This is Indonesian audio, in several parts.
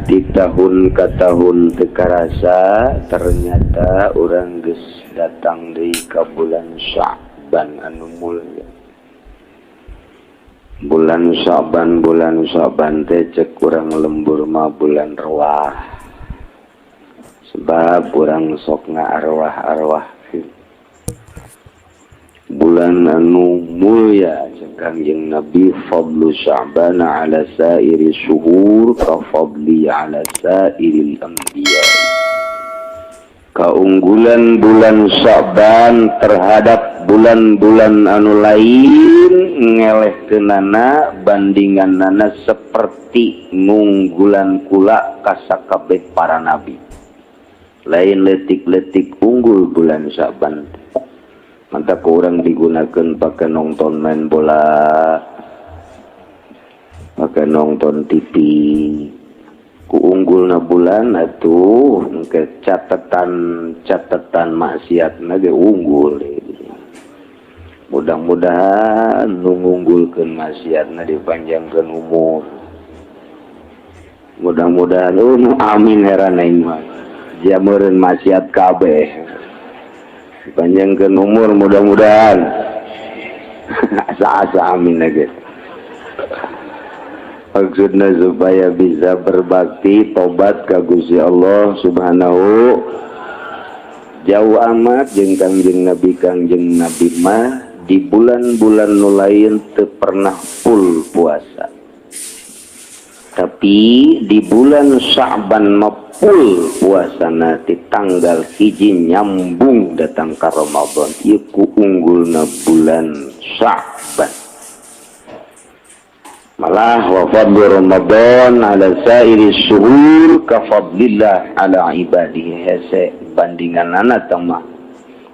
di tahun ke tahun teka rasa ternyata orang geus datang deui ka bulan Sya'ban anu mulya. Bulan Sya'ban teh cek urang lembur mah bulan Rewah. Sebab urang sok ngaarwah-arwah bulan anu mulya cek Kangjeng Nabi, fadlu Sya'ban ala sairi syuhur ka fadli ala sairil anbiya. Keunggulan bulan Sya'ban terhadap bulan-bulan anu lain ngelehkeunana bandinganana seperti ngunggulan kula ka sakabeh para nabi. Lain letik-letik unggul bulan Sya'ban. Mantap orang digunakan pakai nonton main bola, pakai nonton TV. Kuunggulna bulan atuh ke catatan maksiatna ge unggul. Mudah-mudahan nunggulkeun maksiatna dipanjangkeun umur. Mudah-mudahan amin heran aing mah. Jameureun maksiat kabeh. Dipanjangkeun umur mudah-mudahan. Asa-asa amin aja. Maksudnya supaya bisa berbakti tobat ka Gusti Allah Subhanahu. Jauh amat jeung Kangjeng Nabi mah di bulan-bulan nu lain teu pernah full puasa. Tapi di bulan Sya'ban mah full puasana ti tanggal 1 nyambung datang ka Ramadan. Ieu ku unggulna bulan Sya'ban. Malah wa fadlu Ramadan ala sairi syuhur ka fadlillah ala ibadihi. Hese bandinganana tama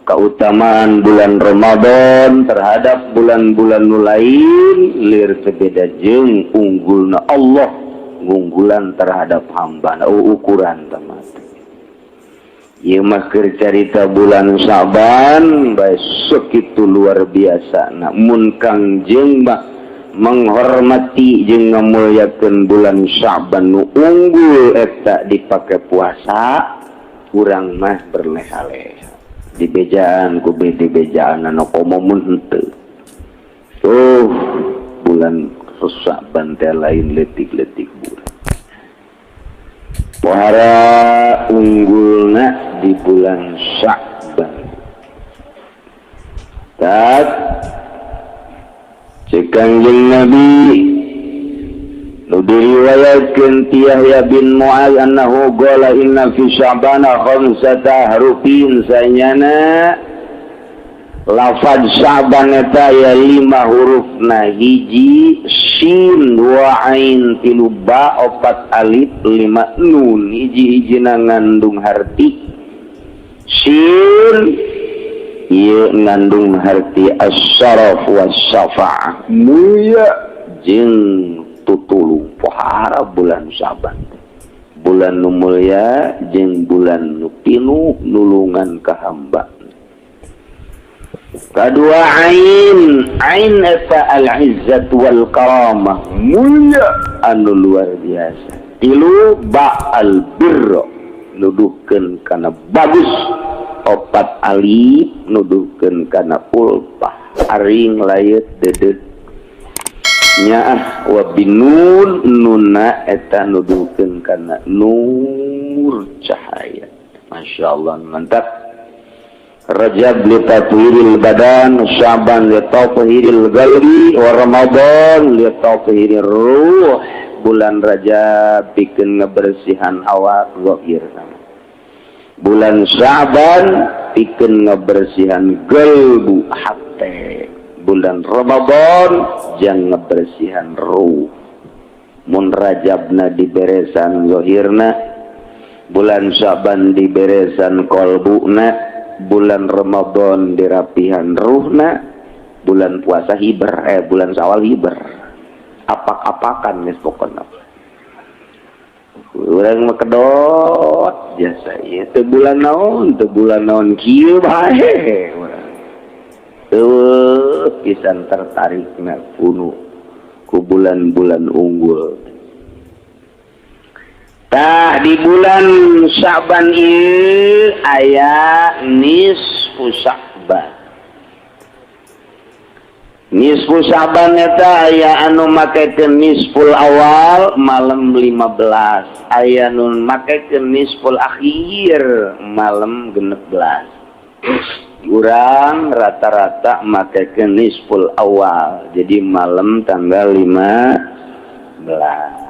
keutamaan bulan Ramadan terhadap bulan-bulan nu lain lir beda jeung unggulna Allah unggulan terhadap hamba. Ukuran teman. Ieu mah keur carita bulan Sya'ban bae sakitu luar biasa. Namun Kangjeng mah menghormati jeung ngamulyakeun bulan Sya'ban nu unggul eta dipake puasa, urang mah berleha-leha. Dibejaan ku bejaan anu komomun henteu. Bulan Sya'ban teh lain letik-letik bulan. Pohara unggulna di bulan Sya'ban. Tak cek Kangjeng Nabi nu diriwayatkeun ti Yahya bin Mu'adz annahu qala inna fi Sya'bana khamsata harufin sanyana lafaz Sya'ban eta ya 5 hurufna. Hiji shin, 2 ain, 3 ba, 4 alif, 5 nun. Hiji-hijina ngandung harti. Shin ieu ngandung harti as-syaraf was-syafa'ah, mulia jeung tutulung. Pohara bulan Sya'ban, bulan nu mulia jeung bulan nu pinuh nulungan ka hamba. Kadua ain eta al-izzat wal karamah, mulia anu luar biasa. 3 ba al-birr, nuduhkeun kana bagus. 4 alif nuduhkeun kana ulpah, aring layet dedet. Nyaah wa binun, nunna eta nuduhkeun kana nur cahaya. Masyaallah mantap. Rajab li tathhiril badan, Sya'ban li tathhiril qalbi, wa Ramadan li tathhirir ruh. Bulan Rajab pikeun ngabersihan awak zahir. Bulan Sya'ban pikeun ngabersihan qalbu hate. Bulan Ramadan jang ngabersihan ruh. Mun Rajabna diberesan zahirna, bulan Sya'ban diberesan qalbuna, bulan Ramadan dirapihan ruhna, bulan puasa hiber, bulan Syawal hiber. Apak-apakan geus pokona. Urang mah kedot jasa ieu teu bulan naon kieu bae urang. Pisan tertarikna ku bulan-bulan unggul. Tah di bulan Syaban ieu aya nisfu Syaban. Nisfu Syaban eta aya anu makekeun nisful awal malam 15, aya nu makekeun nisful akhir malam 16. Urang rata-rata makekeun nisful awal, jadi malam tanggal 15.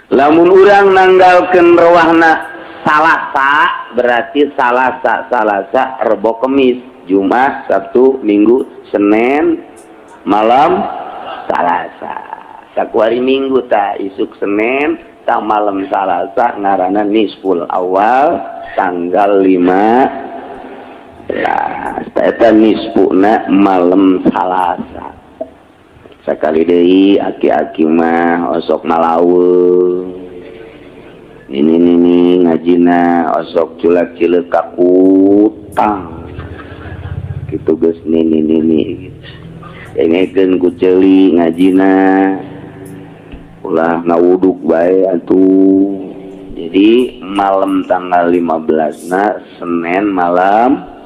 Lamun urang nanggalkeun rawahna Salasa berarti Salasa Rebo Kemis, Jumat, Sabtu, Minggu, Senin malam Salasa. Sakuari Minggu ta isuk Senin ta malam Salasa ngaranna nisful awal tanggal 15. Eta nisfuna malam Salasa. Sakali deui aki-aki mah osok malaweung. Ini ngajina osok culak-cileuk ka kutang. Kitu geus nini. Engekeun ku ceuli ngajina. Ulah ngawuduk bae atuh. Jadi malam tanggal 15-na Senin malam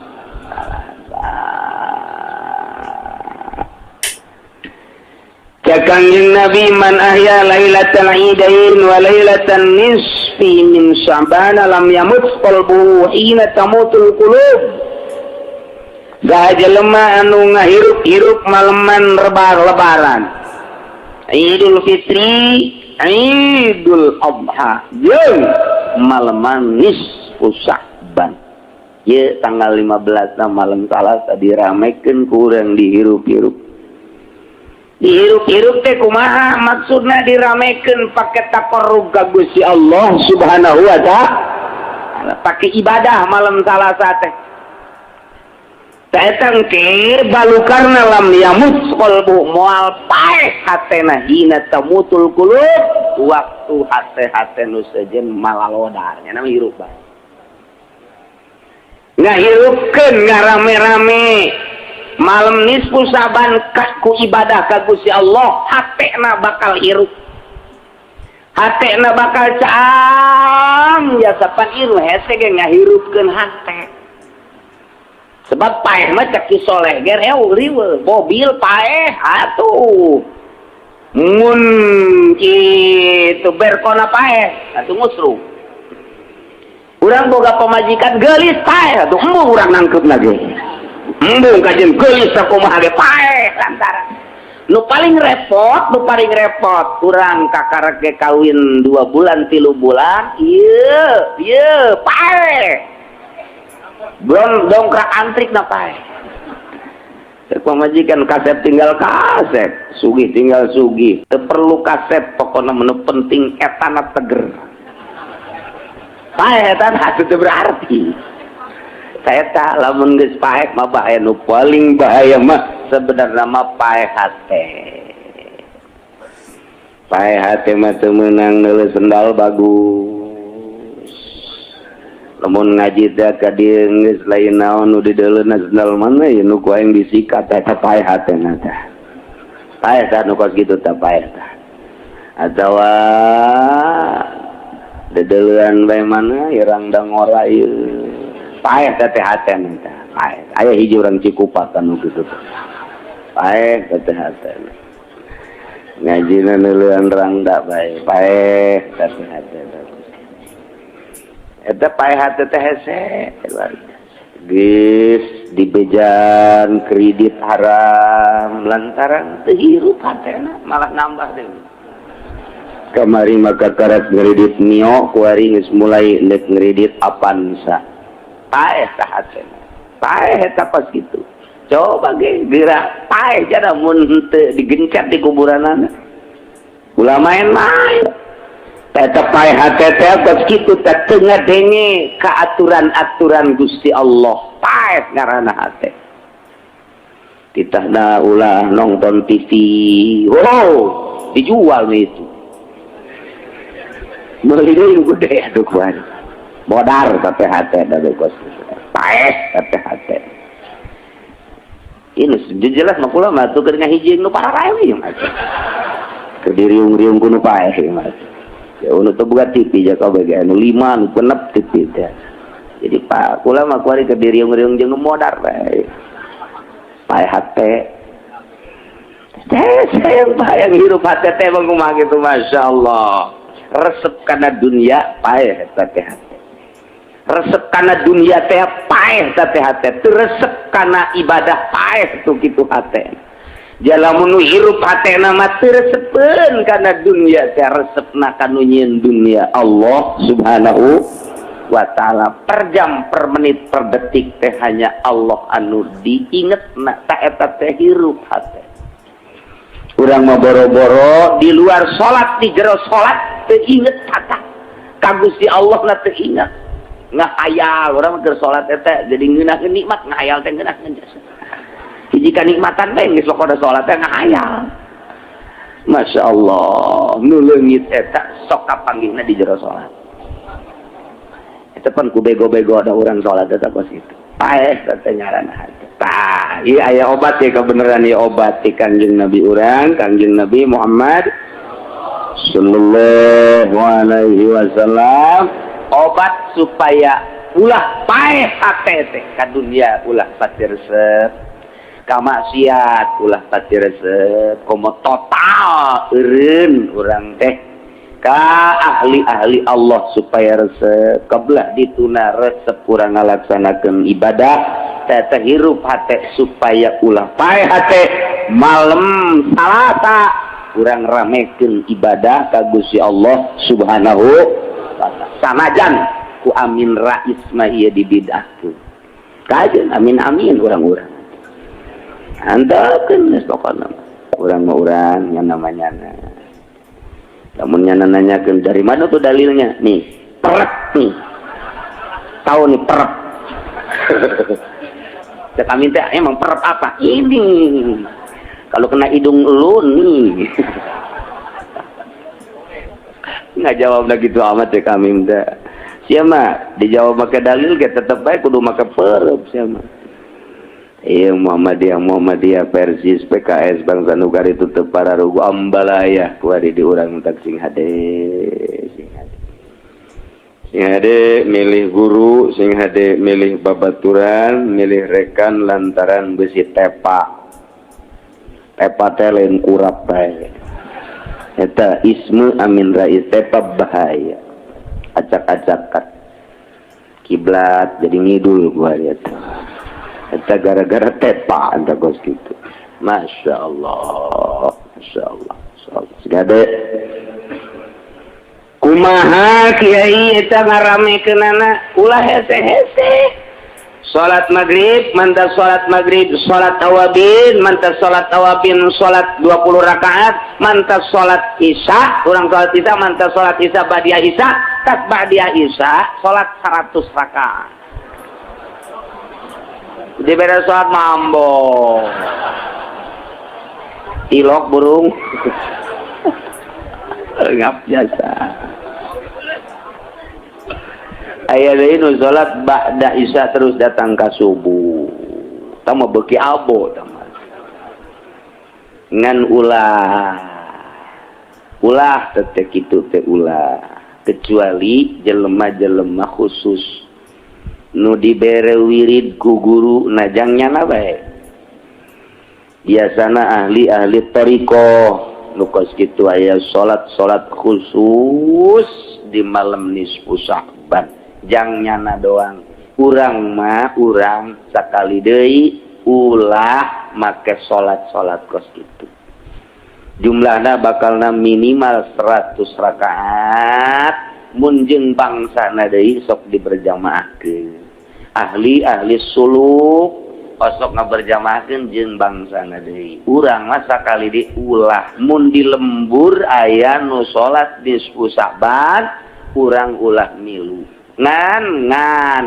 Kanjeng Nabi man ahya lailatal idain wa lailatan nisfi min Sya'ban lam yamut qalbuhu hina tamutul qulub. Dah jelema anu ngahirup-hirup maleman lebaran. Idul Fitri, Idul Adha, jeung maleman nisfu Sya'ban. Ye tanggal 15 na malam Salasa diramekeun ku urang dihirup-hirup. Dihirup-hirup teh kumaha maksudna diramekeun pake taqarrub ka Gusti Allah Subhanahu wa ta'ala, pake ibadah malam Salasa teh. Eta engke balukarna lam yamut qalbu moal paeh hatena hina tamutul qulub, waktu hate-hate nu sejen malalodar nya nama hirup bae. Ngahirupkeun ngarame-rame malam nisfu Saban ku ibadah ka Gusti Allah, hatena bakal hirup, hatena bakal caang jasa pan ieu hese ge ngahirupkeun hate. Sebab paeh mah cek soleh ge riweuh mobil paeh atuh mun kitu berkona paeh atuh ngusru. Urang boga pamajikan geulis paeh atuh embung urang nangkep lagi. Embung kajen geulis sakumaha ge paeh lantaran nu paling repot urang kakarek ge kawin 2 bulan 3 bulan ieu paeh belum dongkrak antrik na paeh. Pamajikan kaset tinggal kaset, sugih tinggal sugih, teu perlu kaset pokona menu penting etana teger. Paeh eta teu berarti. Eta lamun geus paeh mah bahaya, nu paling bahaya mah sebenarnya mah paeh hate. Paeh hate mah teu meunang neuleus sendal bagus. Lamun ngaji teh ka dieu geus lain naon nu dideuleuna sendal mana ya nu ku aing disikat eta paeh hatena teh. Paeh tah nu kos kitu tah paeh tah. Atawa dedeleuan bae mana irang da ngora ieu. Paeh teh hatena tah. Paeh. Aya hiji urang Cikupa anu kitu teh. Paeh teh hatena. Ngajina neuleuan rangda bae. Paeh teh hatena. Eta paeh hate teh hese geus dibejan kredit haram lantaran teu hirup hatena malah nambah deui. Kamari maka karat kredit Mio kuari geus mulai neuk kredit Avanza. Paeh tah hatena. Paeh eta pas kitu. Coba ge geura paeh jana mun teu digencet di kuburanana. Ulah main-main. Eta paeh hate teh pas kitu teh teu ngadenge ka aturan-aturan Gusti Allah. Paeh ngaranna hate. Titahna ulah nonton TV. Wow, dijual itu. Meuli deui gede atuh kuan. Modar tapi hate da kos. Paeh tapi hate. Ini jelas mah kula mah tuh keur ngahijing nu pararae we. Kediriung-riung kuno paeh Mas. Ya uno tuh buka TV ja kau bagi anu 5 anu penep TV teh. Jadi Pak kula mah kuari kediriung-riung jeung modar bae. Paeh hate. Saya bayang hirup hati teh bang kumaha gitu Masya Allah. Resep kana dunia paeh teh hati. Resep kana dunia teh paeh teh hati. Resep kana ibadah paeh tuh kitu hati. Jalamun hirup hatena mah teu resepeun kana dunia teh resepna kanu nyieun dunia Allah Subhanahu wa taala. Per jam, per menit, per detik teh hanya Allah anu diingetna ta eta teh hirup hate. Urang mah boro-boro di luar salat di jero salat teu inget kata ka Gusti Allah na teu inget. Ngahayal urang mah keur salat eta jadi ngeunaheun nikmat ngahayal teh ngeunaheun jasa. Hiji kanikmatan teh geus lokoda salat teh ngahayal. Masya Allah, nu leungit eta sok kapanggihna di jero salat. Eta pan ku bego-bego ada urang salat eta kos itu. Paeh teh ngaranna hate. Tah, ieu aya obat ya kebenaran ieu obat ti Kanjeng Nabi urang, Kanjeng Nabi Muhammad sallallahu alaihi wasallam. Obat supaya ulah paeh hate teh ka dunia ulah pati resep. Kamaksiat ulah pati resep komo total eureun urang teh ka ahli-ahli Allah supaya resep kebelah dituna resep urang ngalaksanakeun ibadah teh hirup hate supaya ulah paeh hate malam Salasa urang ramekeun ibadah ka Gusti Allah Subhanahu wa taala sanajan ku amin rais mah ieu dibidahkeun kajeun amin urang-urang andakeun geus pokona urang mah urang yang namanya lamun nya nanyakeun dari mana tuh dalilnya nih perep nih tahu nih perep cek kami teh emang perep apa ini kalau kena hidung lu nih nggak jawab lagi gitu amat cek kami teh siapa dijawab pakai dalil ge tetep bae kudu make perep siapa. Iya Muhammadiyah Persis PKS Bangsa Nugari tutup para rugu ambalaya kuari di urang tak sing hade milih guru sing hade milih babaturan milih rekan lantaran besi tepa teh lain kurap bae eta ismu amin rais tepa bahaya acak-acakan kiblat jadi ngidul gua lihat eta gara-gara tepa anta kos gitu. Masya Allah segade kumaha kiai eta ngaramekeunana ulah hese-hese salat maghrib mantap salat maghrib salat tawabin mantap salat tawabin salat 20 rakaat mantap salat isya urang salat isya mantap salat isya ba'diyah isya tas ba'diyah isya salat 100 rakaat di beda sholat mambo ilok burung ngap biasa aya deui nu sholat ba'da isya terus datang ka subuh tama beuki abo tama ngan ulah teh kitu teh ulah kecuali jelema-jelema khusus nu dibere wirid ku guru najangnya na bae biasana ahli tariqah nu kos kitu aya salat khusus di malam nisfu Sya'ban jangnya na doang urang mah urang sakali deui ulah make salat kos kitu jumlahna bakalna minimal 100 rakaat mun jeung bangsana deui sok diberjamaahkeun ahli suluk osok ngaberjamaahkeun jeung bangsana deui urang mah sakali diulah mun di lembur aya nu salat nisfu Sya'ban urang ulah milu ngan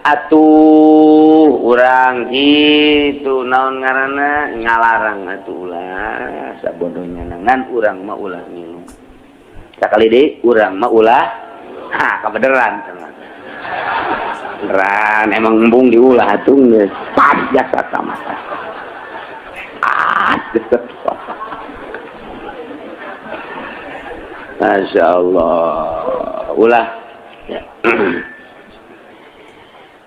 atuh urang itu naon ngaranna ngalarang atuh ulah sabodohnya ngan urang mah ulah milu sakali deui urang mah ulah kabeneran beneran emang embung diulah atuh geus pas jasa sama Masya Allah. Ulah. Ya.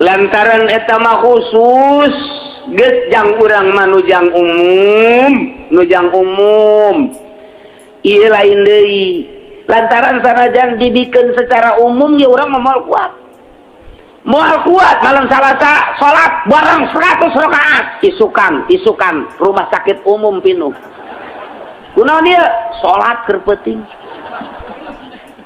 Lantaran eta mah khusus geus jang urang mah nujang umum. Ieu lain deui. Lantaran sanajan dibikeun secara umum ya urang mah moal kuat. Moal kuat malam Salasa salat bareng 100 rakaat isukan rumah sakit umum pinuh. Kunaon dia salat keur penting.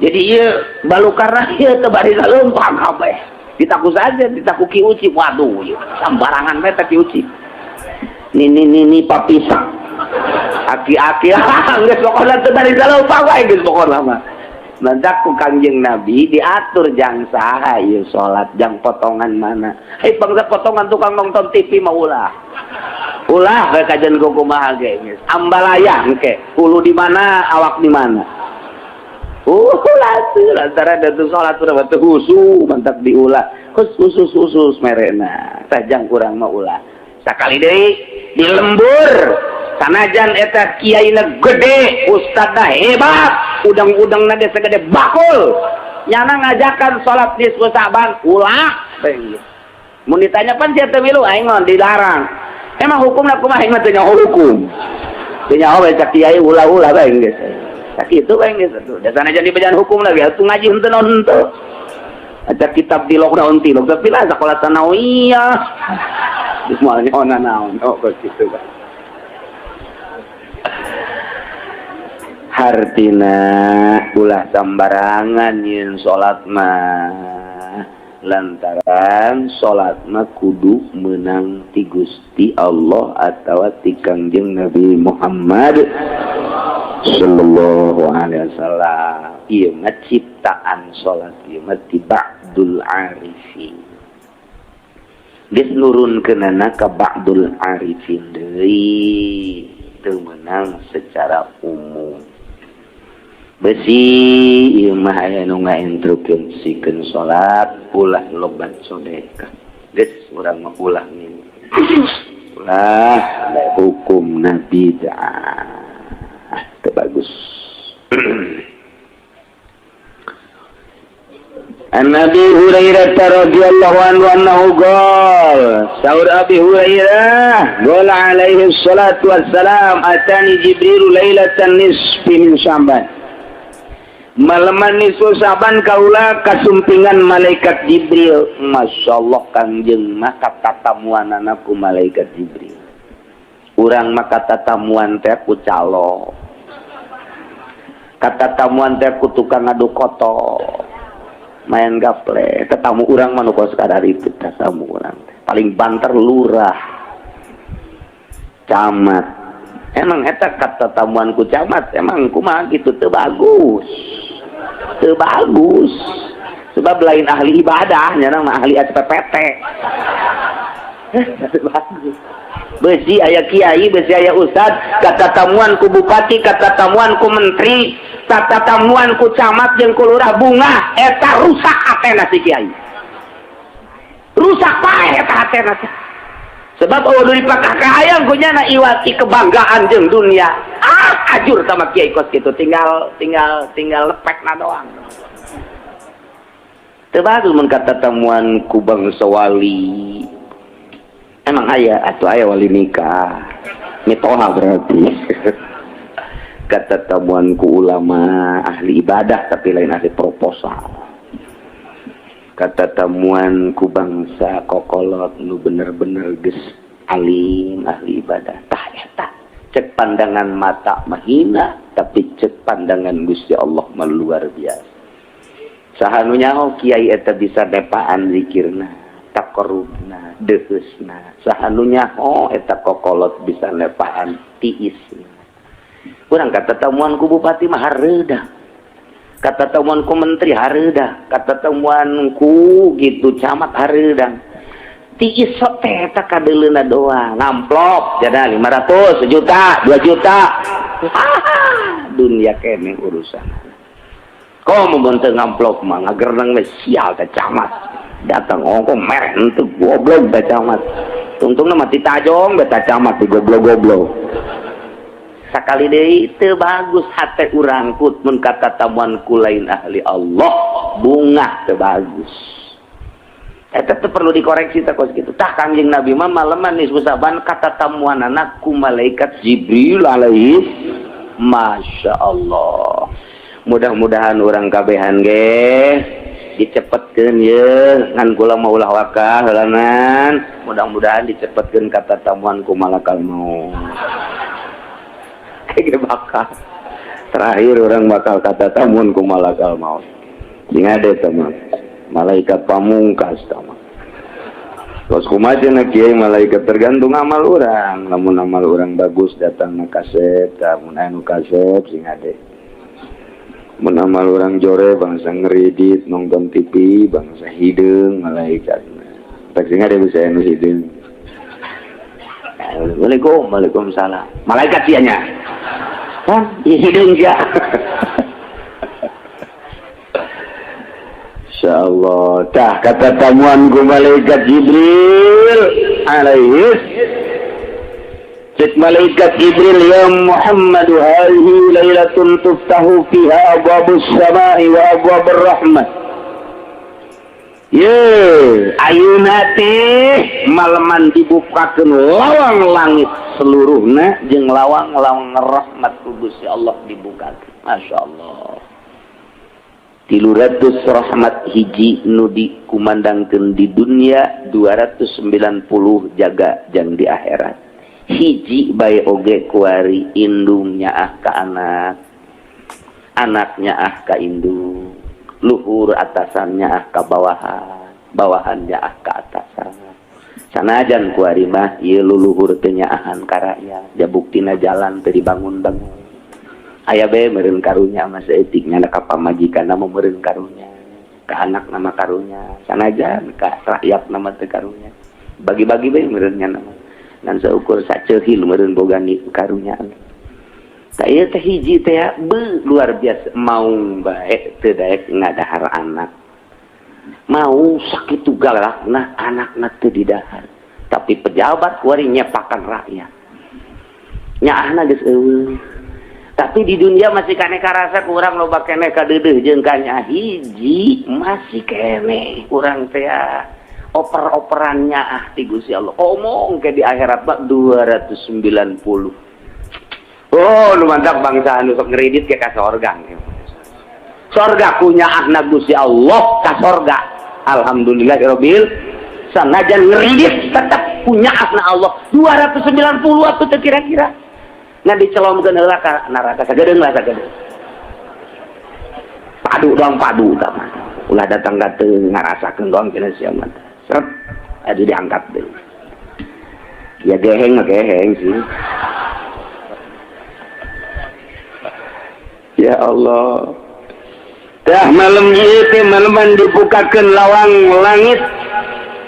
Jadi ieu balukarna ieu teu bari leumpang kabeh. Ditaku saja, ditaku Ki Uci. Waduh, sembarangan meta Ki Uci. Ni papisang. Aki-aki geus pokona teu bari leumpang wae geus pokona mah. Mandak ku Kangjeng Nabi diatur jang saha ieu salat jang potongan mana. Bangsa potongan tukang nonton TV mah ulah we kajen ku kumaha ge geus. Ambalaya engke, hulu di mana, awak di mana. Lantaran datu salat urang teh husu mantap diulah. Khusus merena. Sajang kurang mah ulah. Sakali deui di lembur sanajan eta kiaina gede, ustadna hebat, udang-udangna ge segede bakul. Nyana ngajakan salat nisfu Sa'ban, ulah. Mun ditanya pan sia teu milu aing mah dilarang. Emang hukumna kumaha aing mah teu nyaho hukum. Teu nyaho bae cak kiai ulah-ulah bae geus. Cak kitu bae geus atuh. Da sanajan dibejaan hukum lagi atuh ngaji henteu naon henteu. Aja kitab di lockdown tilok tapi lah sekolah sanawiyah. Bismillah naon begitu kan. Hartina ulah sambarangan yen salat mah lantaran salat mah kudu meunang ti Gusti Allah atawa ti Kangjeng Nabi Muhammad sallallahu alaihi wasallam. Ieu mah ciptaan salat ieu mah ti ba'dul arifin. Geus nurunkeunana ka ba'dul arifin deui teu meunang secara umum. Besi ieu mah aya nu ngainstrukeun sikeun salat ulah lobat sedekah. Geus urang mah ulah nih. Ulah hukumna bid'ah. Teu bagus. An Nabi Hurairah radhiyallahu anhu annahu qala Saur Abi Hurairah qala alaihi salatu wassalam atani Jibril lailatan nisfi min Sya'ban. Malaman nisfu Sya'ban kaula kasumpingan malaikat Jibril. Masyaallah Kangjeng mah katatamuanana ku malaikat Jibril. Urang mah katatamuan teh ku calo. Katatamuan teh ku tukang adu koto. Main gaple, tetamu urang mah nu kos kadar itu tetamu urang. Paling banter lurah. Camat. Emang eta katatamuan ku camat emang kumaha kitu teu bagus. Teu bagus. Sebab lain ahli ibadah, nya mah ahli SPPT. Teu bagus. Besi aya kiai, besi aya ustad, katatamuan ku bupati, katatamuan ku menteri, katatamuan ku camat jeung ku lurah bunga, eta rusak atena si kiai. Rusak pae eta atena. Sebab eueuh dipakahayang ku nyana iwati kebanggaan jeung dunia. Ajur sama kiai kos kitu, tinggal lepekna doang. Teu bagus mun katatamuan ku bangsa wali. Emang atuh aya wali nikah mitoha berarti. Kata tamuan ku ulama ahli ibadah tapi lain ahli proposal. Kata tamuan ku bangsa kokolot nu bener-bener geus alim ahli ibadah. Tah eta cek pandangan mata mahina tapi cek pandangan Gusti Allah mah luar biasa. Sahanu nyaho kiai eta bisa depaan zikirna. Takorubna, deheusna, sahanunya eta kokolot bisa nepaan tiisna. Urang kata tamuan ku bupati mah hareudah. Kata tamuan ku menteri hareudah, kata tamuan ku gitu camat hareudah. Tiis teh eta kadeuleuna doang, ngamplop jada 500, 1 juta, 2 juta. Dunia kene urusan. Komo mun teu ngamplop mah ngagerenang we sial teh camat. Datang ongko merek untuk goblok baca camat. Untungnya mati tajong baca camat di goblok-goblok. sakali deui teu bagus hate urang kut mun kata tamuan ku lain ahli Allah bunga teu bagus. Eta teh perlu dikoreksi teh kos kitu. Tah Kangjeng Nabi mah maleman nisfu saban kata tamuan anak ku malaikat Jibril alaihi Masya Allah. Mudah-mudahan orang kabehan ge dicepetkeun ye ngan kula maulah wakah heulanan. Mudah-mudahan dicepetkeun kata tamuan ku malakal maut. Kayak bakal terakhir orang bakal kata tamuan ku malakal maut. Sing ade teman. Malaikat pamungkas teman. Terus kumaha kiai malaikat tergantung amal orang. Lamun amal orang bagus datang na kaset, mun anu kaset sing ade. Mun amal orang jore bangsa ngeredit nonton TV, bangsa hideung malaikat. Tak sing ade bisa anu hideung. Assalamualaikum, waalaikumsalam. Malaikat sianya. Hah, hideung sia. Insyaallah. Tah kata tamuan ku malaikat Jibril alaihi. Cek malaikat Jibril ya Muhammad hadhihi lailatun tuftahu fiha abwabus samai wa abwabur rahmah. Ye, ayeuna teh maleman dibukakeun lawang langit seluruhna jeung lawang-lawang rahmat ku Gusti Allah dibukakeun. Masyaallah. 300 rahmat hiji nu dikumandangkeun di dunia, 290 jaga jang di akhirat. Hiji bae oge kuari indungnya ah ka anak, anaknya ah ka indung, luhur atasannya ah ka bawahan, bawahannya ah ka atasan. Sanajan kuari mah ieu luluhur teu nyaahan ka rakyat, jabuktina jalan teu dibangun-bangun. Aya bae meureun karunya mah saeutik nyana ka pamajikan nama meureun karunya, ka anak nama karunya, sanajan ka rakyat nama teu karunya. Bagi-bagi bae meureun nyana mah. Ngan saukur saceulil meureun boga ni karunya. Tah ieu teh hiji teh luar biasa mau bae teu daek ngadahar anak. Mau sakitu galakna anakna teu didahar. Tapi pejabat kuari nyepakan rakyat. Nyaahna geus eueuh. Tapi di dunia masih kene karasa kurang loba kene kadeudeuh jeung kanya hiji masih kene kurang teh oper-operannya ah ti Gusti Allah. Omong ke di akhirat bak 290. Oh, lu mantap bangsa anu sok ngredit ke ka sorga. Sorga punya ahna Gusti Allah ka sorga. Alhamdulillahirabbil sanajan ngredit tetap punya ahna Allah 290 atuh teh kira-kira. Ngan dicelomkeun heula ka neraka sagedeung lah sagedeung. Padu doang padu tah mah. Ulah datang ka teu ngarasakeun doang cenah sia mah. Seret adi diangkat deui. Ya geheng mah geheng sih. Ya Allah. Tah malam ieu teh maleman dibukakeun lawang langit.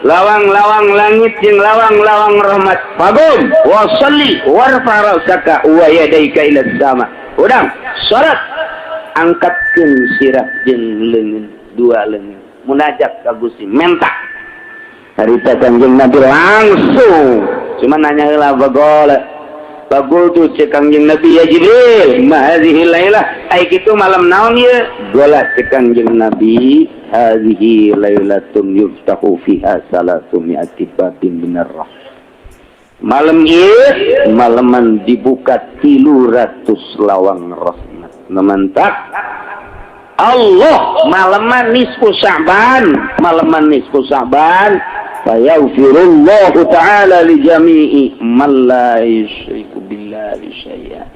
Lawang-lawang langit jeung lawang-lawang rahmat. Fagum wa sholli warfa ra'saka wa yadaika ila sama. Udang salat angkatkeun sirah jeung leungeun dua leungeun. Munajat ka Gusti menta. Harita Kanjeng Nabi langsung cuma nanya heula bagol. Bagol tu cek Kanjeng Nabi ya Jibril, ma hadhihi lailah. Ai kitu malam naon ieu? Gola cek Kanjeng Nabi. Hadhihi lailatun yuftahu fiha salatu mi'ati babin minar rahmah. Malam ieu malaman dibuka 300 lawang rahmat. Namantak Allah malaman nisfu Sya'ban, malaman nisfu Sya'ban fayaghfirullahu ta'ala li jami'i man la yusyriku billahi syai'an.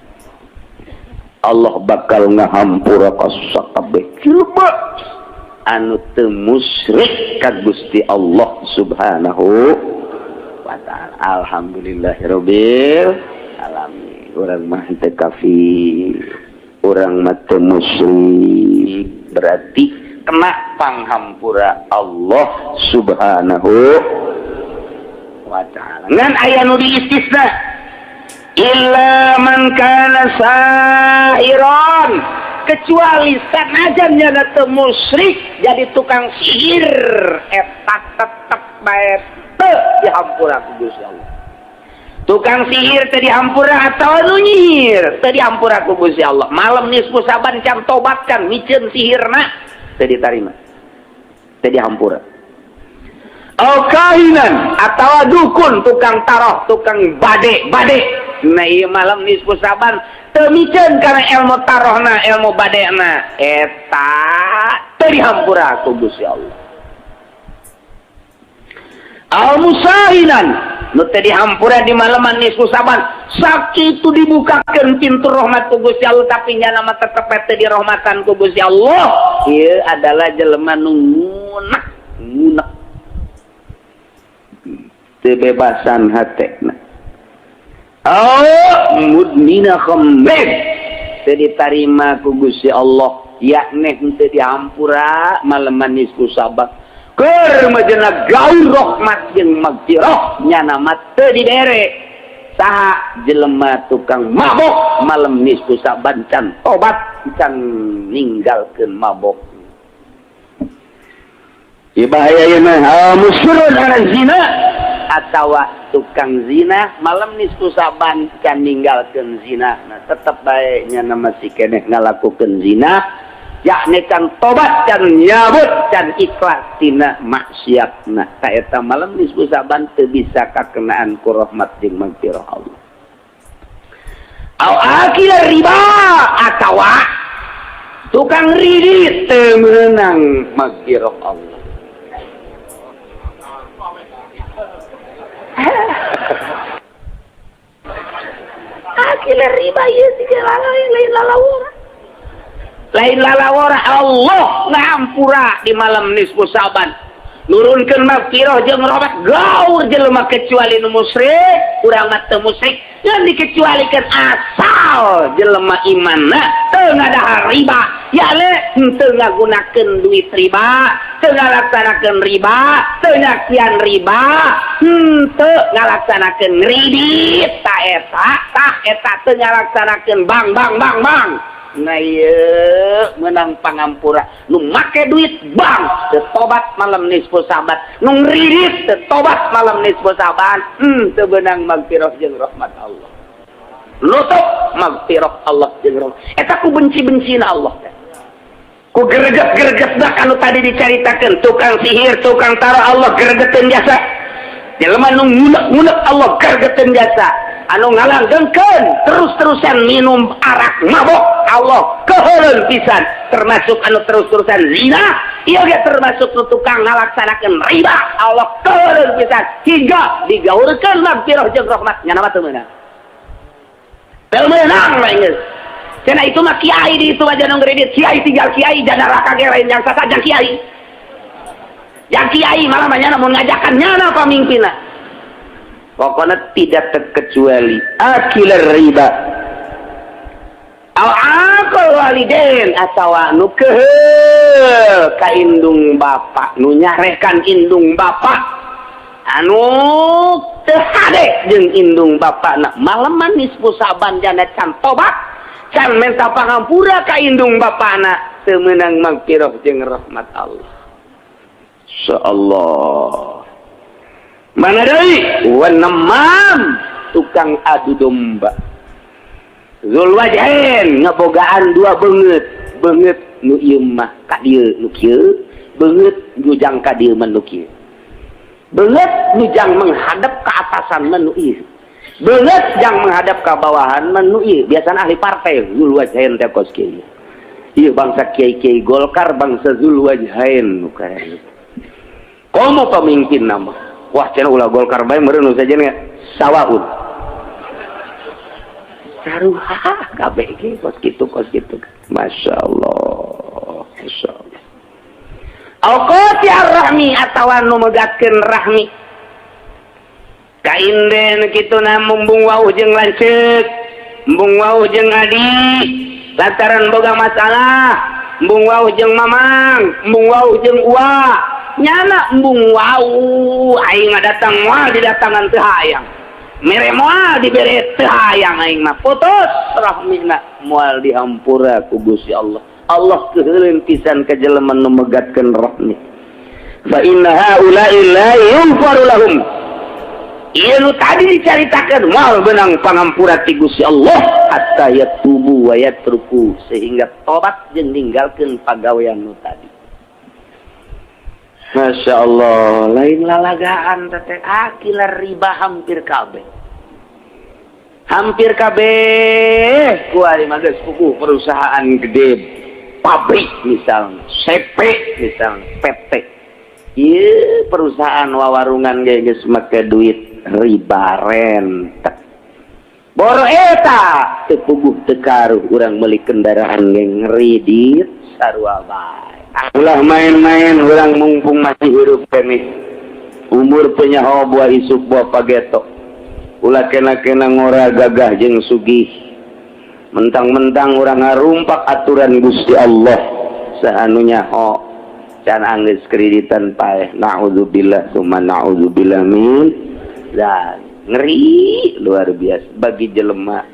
Allah bakal ngahampura ka sakabeh cilema anu teu musyrik ka Gusti Allah Subhanahu wa ta'ala. Alhamdulillahirabbil alamin. Urang mah teu kafir, urang mah teu musyrik, berarti kena panghampura Allah Subhanahu wa ta'ala. Ngan aya nu diistisna illa man kana sahiran, kecuali sanajan nya teu musyrik jadi tukang sihir eta tetep bae teu dihampura ku Gusti Allah. tukang sihir teu dihampura atawa nu nyihir teu dihampura ku Gusti Allah. Malam nisfu Saban can tobatkan mikeun sihirna teu ditarima. Teu dihampura. Kahinan atawa dukun tukang taroh, tukang bade. Nah ieu malam nisfu Saban teu mikeun kana ilmu tarohna, ilmu badena eta teu dihampura ku Gusti Allah. Musahinan nu teu dihampura di malaman nisfu Saban sakitu dibukakeun pintu rahmat ku Gusti Allah tapi nya nama tetep teu dirahmatan ku Gusti Allah. Ieu adalah jelema nu ngunak kebebasan hatena. Mudmina khamrin teu ditarima ku Gusti Allah, yakni teu dihampura malaman nisfu Saban. Keur majana gaul rahmat jeung magfirah nya nama teu dibere. Saha jelema tukang mabok malam nisfu Saban can tobat can ninggalkeun mabok. Ieu bahaya ieu mah musyrun ala zina atawa tukang zina malam nisfu Saban can ninggalkeun zina. Nah tetep bae nya nama si keneh ngalakukeun zina, yakni can tobat can nyabut can ikhlas tina maksiatna. Ta eta malam nisfu Saban teu bisa kakenaan ku rahmat jeung magfirah Allah. Akil riba atawa tukang ridit teu meunang magfirah Allah. Akil riba ieu siga lain lalawara. Lain lalawara Allah ngampura di malam nisfu Saban. Nurunkeun magfirah jeung rahmat gaur jelema kecuali nu musyrik, urang mah teu musyrik, yang dikecualikeun asal jelema imanna teu ngadahar riba. Ya le teu ngagunakeun duit riba, teu ngalaksanakeun riba, teu nyakian riba, teu ngalaksanakeun ridit, ta eta teu ngalaksanakeun bang. Nah ieu menang pangampura nu make duit bang teu tobat malam nisfu Saban, nu ridit teu tobat malam nisfu Saban, teu beunang magfirah jeung rahmat Allah. Nutup magfirah Allah jeung rahmat. Eta ku benci-bencina Allah. Ku greget-gregetna anu tadi dicaritakeun tukang sihir, tukang taroh Allah gregeteun jasa. Jelema nu ngunek-ngunek Allah gregeteun jasa. Anu ngalanggengkeun terus-terusan minum arak mabok Allah keheureun pisan, termasuk anu terus-terusan zina ieu ge termasuk nu tukang ngalaksanakeun riba Allah keheureun pisan hingga digaurkeun magfirah jeung rahmat nya nama teu meunang. Teu meunang mah geus. Cenah itu mah kiai di itu aja nu ngredit kiai tinggal kiai dan neraka ge lain yang sasaja kiai. Yang kiai malah nya mun ngajakan nyana pamimpinna. Pokoknya tidak terkecuali akil riba akal walidain atawa nu keheu ka indung bapa, nu nyarekan indung bapa anu teu hade jeung indung bapana malaman nisfu Saban jana can tobat can minta pangampura ka indung bapana teu meunang magfirah jeung rahmat Allah. Insyaallah. Mana deui wanamam tukang adu domba. Zulwajhain ngabogaan dua beungeut nu ieu mah ka dieu nu kieu, beungeut nu jang ka dieu mah nu kieu. Beungeut nu jang menghadap ka atasan mah nu ieu. Beungeut jang menghadap ka bawahan mah nu ieu. Biasana ahli partai Zulwajhain teh kos kieu. Ieu bangsa kiai-kiai Golkar bangsa Zulwajhain nu kaya. Komo pamimpin nama. Wah cenah ulah Golkar bae meureun nu sajana sawaun. Saruha kabeh ge kos kitu. Masyaallah. Alqati ar-rahmi atawa nu megatkeun rahmi. Kainden kituna mumbung wauh jeung lanceuk, mumbung wauh jeung adi, lantaran boga masalah, mumbung wauh jeung mamang, mumbung wauh jeung uwa. Nyana embung wau aing datang moal didatangan teu hayang, mere moal dibere teu hayang aing mah putus rahmina moal dihampura ku Gusti Allah. Allah keheuleun pisan ka jelema nu megatkeun rahmi. Fa inna haula'i la yunfaru lahum Iya nu tadi diceritakan mal benang pangampura ti Gusti Allah hatta yatubu wa yatruku sehingga tobat jeung ninggalkeun pagawean nu tadi. Masya Allah, lain lalagaan teh akilar riba hampir kabeh. Hampir kabeh kuari mah geus kuku perusahaan gede, pabrik misalnya, CP misalnya, PT. Ieu perusahaan wawarungan ge geus make duit riba rentek. Boro eta teu puguh teu karuh urang meuli kendaraan ge ngridit sarua bae. Ulah main-main urang mumpung masih hidup kene. Umur teu nyaho buah isuk buah pageto. Ulah kena-kena ngora gagah jeung sugih. Mentang-mentang urang ngarumpak aturan Gusti Allah saanu nyaho can anggeus kreditan paeh. Nauzubillah summa nauzubillah min zalik. Ngeri luar biasa bagi jelema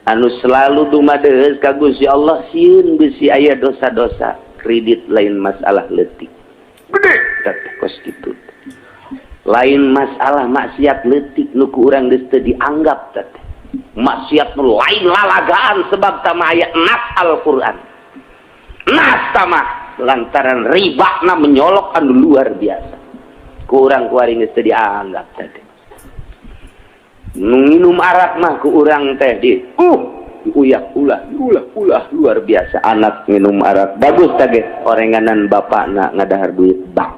anu selalu dumadeus ka Gusti Allah sieun bisi aya dosa-dosa. Kredit lain masalah leutik. Gede kos kitu. Lain masalah maksiat leutik nu ku urang geus teu dianggap teh. Maksiat nu lain lalagaan sebab tama aya nas Al-Qur'an. Nas tama lantaran ribana menyolok anu luar biasa. Ku urang kuari geus teu dianggap teh. Nu minum arak mah ku urang teh di ulah luar biasa anak minum arak bagus tage orenganan bapakna ngadahar duit bank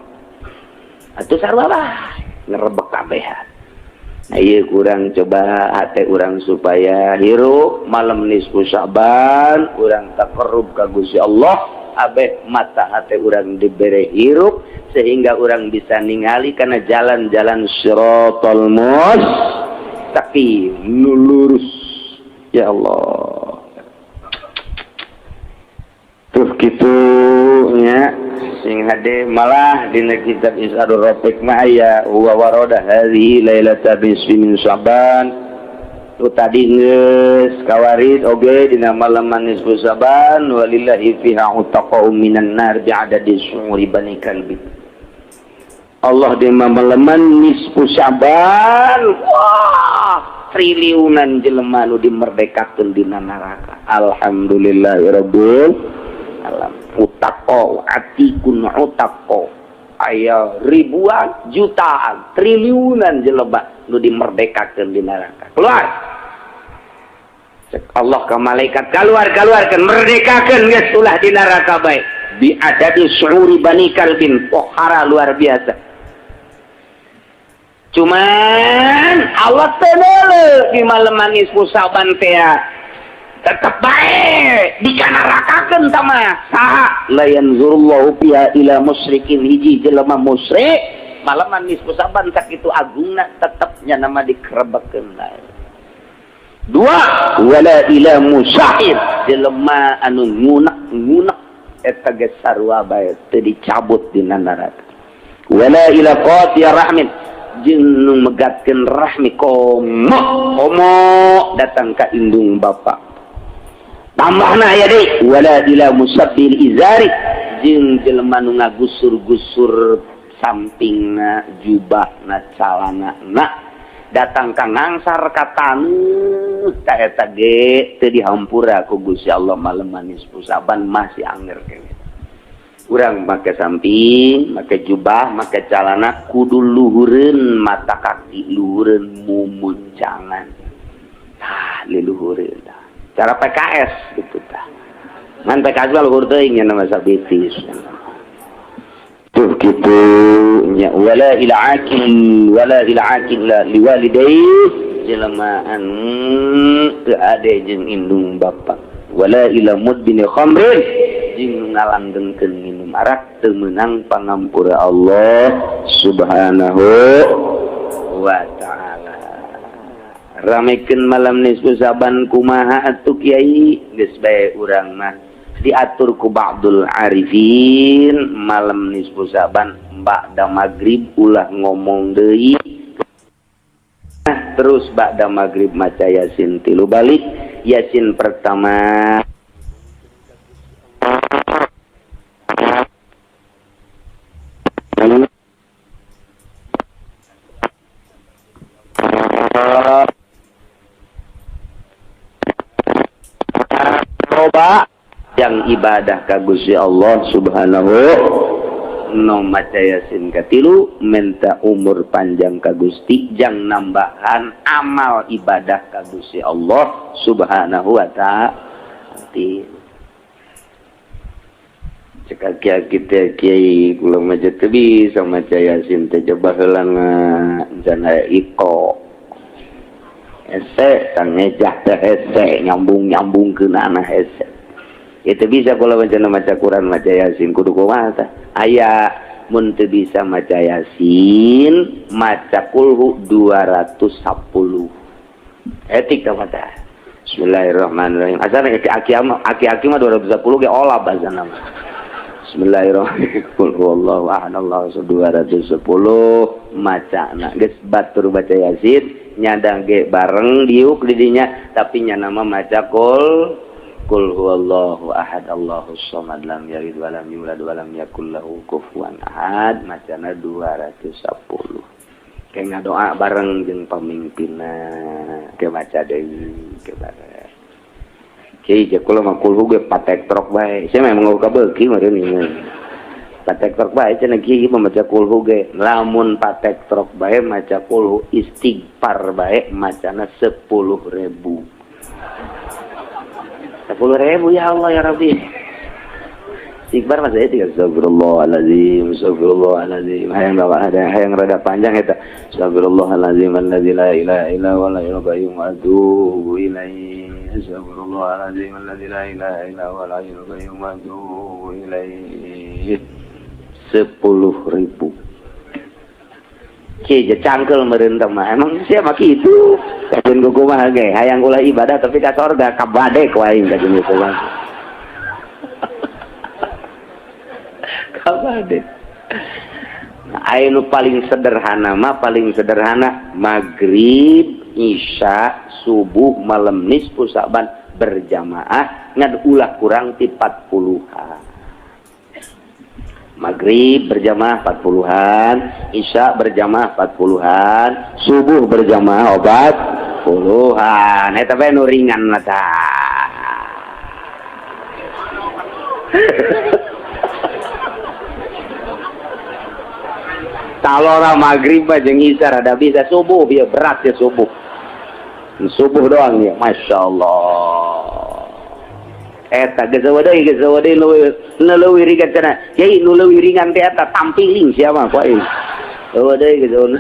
atuh sarua bae ngerebek kabehan. Nah ieu kurang coba hate urang supaya hirup malam nisfu Sa'ban urang taqarrub ka Gusti Allah abeh mata hate urang dibere hirup sehingga urang bisa ningali kana jalan-jalan siratal mustaqim nu lurus. Ya Allah. Tuh kitu nya sing hade malah dina kitab Is'adur Rafiq ma aya wa warada hadhihi lailata bisfi min Sa'ban. Tu tadi geus kawarid oge dina malam nisfu Sa'ban walillahi fiha utaqau minan nar bi'adadi su'uri bani kalbi. Allah di malam nisfu Sa'ban. Wah, triliunan jelema nu dimerdekakeun dina neraka. Alhamdulillahirabbil alamin. Utaqo atikun utaqo aya ribuan jutaan triliunan jelema nu dimerdekakeun di neraka. Keluar. Cek Allah ka malaikat keluarkeun merdekakeun geus ulah di neraka bae. Bi adadi syuuri bani kalbin pohara luar biasa. Cuman Allah tenele di malam manis Sa'ban teh tetep bae dikanarakakeun tama saha la yanzurullahu fiha ila musyrikin hiji jelema musyrik malam manis Sa'ban sakitu agungna tetep nya nama dikerebekeun bae. Dua wala ila musahid jelema anu ngunak eta ge sarua bae teu dicabut dina neraka. Wala ila qatiya rahmin jeung nu megatkeun rahmi komo datang ka indung bapa. Tambahna aya deui wala ila musabbil izari jeung jelema nu ngagusur-gusur sampingna jubahna calanana datang ka ngangsar ka taneuh ta eta ge teu dihampura ku Gusti Allah malam manis Sa'ban masih anger kene. Urang make samping, make jubah, make calana kudu luhureun mata kaki, luhureun mumuncangan. Tah, liluhureun tah. Cara PKS gitu tah. Ngan PKS mah luhur teuing nya nama sabitis. Tuh kitu nya wala ila akil la liwalidayhi jelema anu teu ade jeung indung bapa. Wala ila mudbini khamrin jeung ngalanggengkeun minum arak teu meunang pangampura Allah Subhanahu wa taala. Ramekeun malam nisfu Sa'ban kumaha atuh Kiai geus bae urang mah diatur ku ba'dul arifin malam nisfu Sa'ban ba'da magrib ulah ngomong deui terus ba'da magrib maca Yasin 3 balik. Yasin pertama panjang ibadah ka Gusti Allah Subhanahu no maca Yasin katilu minta umur panjang ka Gusti jang nambahan amal ibadah ka Gusti Allah Subhanahu wa ta'ala. Cekak kita kiai kula maca teu bisa maca Yasin teh coba heula jana iko hese kang ngejah teh hese nyambung-nyambungkeun ana hese. Itu bisa kalau maca Quran maca Yasin kudu kumaha tah? Aya mun teu bisa maca Yasin maca kulhu 210. Etik tah maca. Bismillahirrahmanirrahim. Asana aki-aki mah 210 ge olah bahasana mah. Bismillahirrahmanirrahim. Qul huwallahu ahad Allahu samad 210 macana. Geus batur baca Yasin nyadang ge bareng diuk di dinya tapi nya nama maca Qul huwallahu ahad Allahus samad lam yalid wa lam yulad wa lam yakul lahu kufuwan ahad macana 210. Kayak ngadoa bareng jeung pamimpinna ke maca deui ke bareng. Kiai je kula mah kulhu ge patek trok bae. Saya memang ngau ka beuki meureun ieu. Patek trok bae cenah kiai maca kulhu ge. Lamun patek trok bae maca kulhu istighfar bae macana 10.000. 10.000 ya Allah ya Rabbi. Istighfar masa itu astagfirullahalazim astagfirullahalazim hayang rada panjang eta astagfirullahalazim alladzi la ilaha illa huwa al-hayyul qayyum wa atubu ilaihi astagfirullahalazim alladzi la ilaha illa huwa al-hayyul qayyum wa atubu ilaihi 10.000. Kieu cangkel meureun teh mah emang sia mah kitu kajeun kumaha ge hayang ulah ibadah tapi ka sorga kabade ku aing kajeun kumaha kabade. Anu paling sederhana mah paling sederhana maghrib, isya, subuh, malam nisfu Sa'ban berjamaah ngadulah kurang ti 40-an. Maghrib berjamaah 40-an, isya berjamaah 40-an, subuh berjamaah 40-an. Eta bae nu ringan lah tah. Talora maghrib jeung isya rada bisa, subuh bieu berat ya subuh. Subuh doang ya, Masya Allah. Eta geus deui leuwih ringan cenah. Kiai nu leuwih ringan teh eta tampiling sia mah ku aing. Eueuh deui geus.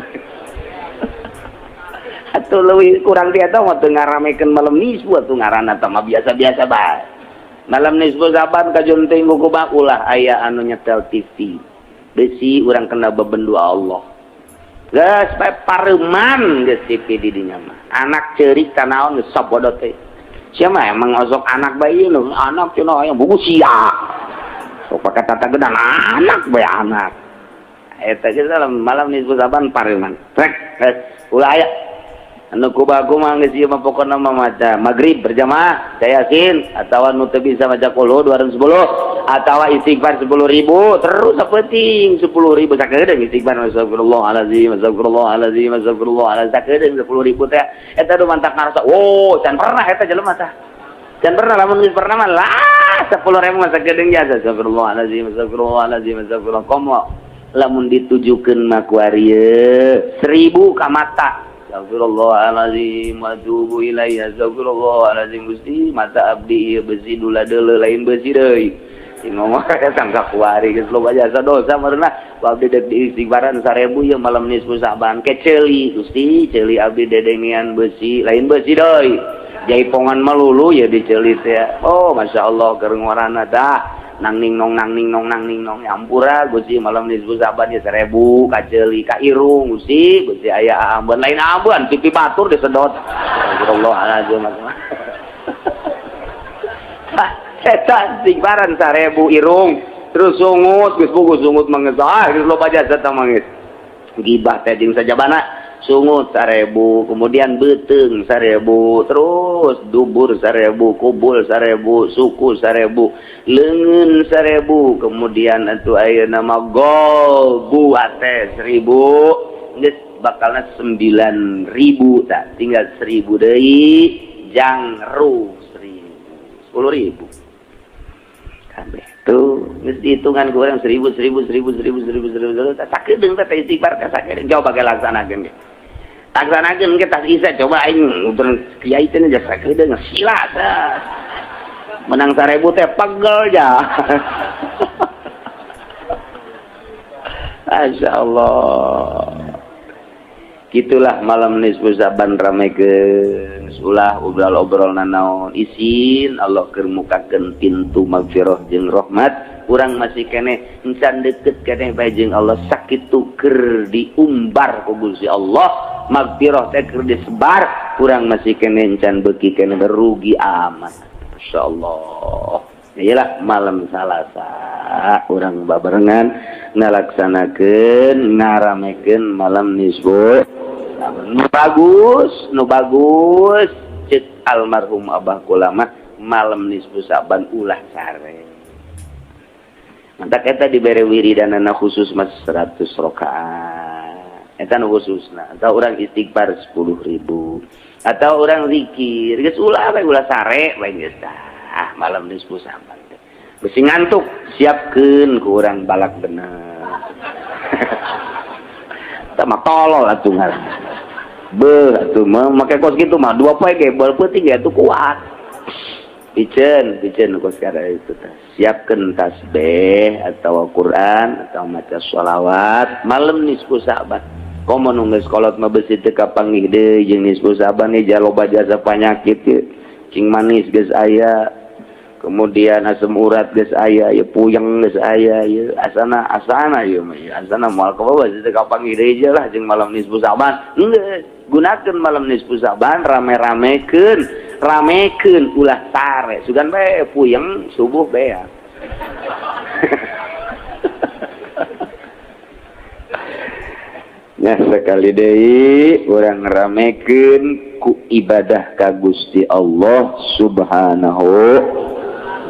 Atuh leuwih kurang teh eta mah teu ngaramekeun malam nisfu atuh ngaranna teh mah biasa-biasa bae. Malam nisfu Sa'ban kajunting ku ulah aya anu nyetel TV. Besi urang kena bebendu Allah. Geus bae pareuman geus TV di dinya mah. Anak ceurik tanaon geus sabodot teh. Sia mah emang osok anak bayi nu anak cenah aya buku sia. Sok pakata gedan anak bae anak. Eta geus malam nisfu Sa'ban pareuman. Trek ulah aya. Anu kubaku mah geus ieu mah pokona mah maca maghrib berjamaah maca Yasin atawa nu teu bisa maca qul 210 atawa istighfar 10.000 terus sapenting 10.000 sakedeung istighfar astagfirullahalazim astagfirullahalazim astagfirullahalazim sakedeung 10.000 teh eta nu mantak ngarasa can pernah eta jelema tah can pernah lamun geus pernah mah lah 10.000 mah sakedeung jasa astagfirullahalazim astagfirullahalazim astagfirullah komo lamun ditujukeun mah ku ari 1000 ka mata astagfirullahalazim wa atubu ilaihi astagfirullahalazim Gusti mata abdi ieu besi dula deuleu lain besi deui ngomong datang ka kuari geus loba jasa dosa meurna abdi dek istighfaran 1000 ieu malam nisfu Sa'ban keceuli Gusti ceuli abdi dedengian besi lain besi deui jaipongan melulu ya diceuli teh oh masyaallah keur ngorana tah nang ning nong nyampura Gusti malam nisfu Sa'ban ya 1000 kaceuli ka irung Gusti aya ambeun lain ambeun pipi batur disedot astagfirullahalazim eta istighfaran 1000 irung terus sungut geus buku sungut mangeus geus loba jasa tah mangeus gibah teh jeung sajabana sungut 1000 kemudian beuteung 1000 terus dubur 1000 kubul 1000 suku 1000 leungeun 1000 kemudian atuh ayeuna mah buat teh 1000 geus bakalna 9000 tak tinggal 1000 deui jangru 10.000 kabeh tuh geus dihitungan ku urang 1000 tak sakedeung teh istighfar ka sakedeung coba ge laksanakeun ge laksanakeun ge tas isa coba aing utur kiai teh aja sakedeung sila teh menang 1000 teh pegel ja Masya Allah gitulah malam nisfu Saban ramekeun ulah obrol-obrol nanaon isin Allah keur mukakeun pintu magfirah jeung rahmat urang masih kene encan deukeut keneh bae jeung Allah sakitu keur diumbar ku Gusti Allah magfirah teh keur disebar urang masih kene encan beuki kene rugi amat masyaallah iyalah malam Salasa urang babarengan ngalaksanakeun ngaramekeun malam nisfu nu bagus cek almarhum Abah Kulama malam nisfu Saban ulah sare mantap eta dibere wiridanana khusus mas 100 rakaat eta nu khususna atau urang istighfar 10.000 atau urang zikir geus ulah bae ulah sare bae geus tah malam nisfu Saban besi ngantuk siapkeun ku urang balak bener sama tolol atuh ngaran beuh atuh mah make kos kitu mah 2 poe ge bal peuting ge atuh kuat piceun kos kada itu teh siapkeun tasbih atau Al-Qur'an atau maca sholawat malam nisfu Saban komo nu geus kolot mah beusi teu kapanggih deui jeung nisfu Saban ieu jaloba jasa panyakit ieu cing manis geus aya kemudian asam urat geus aya ya puyeng geus aya ya asana ya asana moal ka bawah teh kapanggih deui lah jeung malam nisfu Saban geus gunakeun malam nisfu Saban ramekeun ulah sare sugan bae puyeng subuh bea nah sekali deui urang ramekeun ku ibadah ka Gusti Allah Subhanahu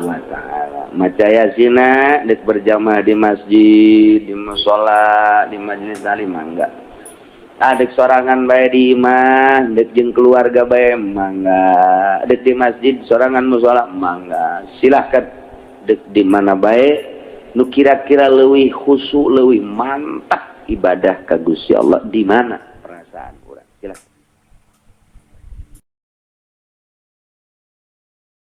wa ta'ala maca yasina dek berjamaah di masjid di mushola di majelis taklim mangga dek sorangan bae di imah dek jeung keluarga bae mangga dek di masjid sorangan mushola mangga silahkan dek di mana bae nu kira-kira leuwih khusyuk leuwih mantap ibadah ka Gusti Allah di mana perasaan urang silahkan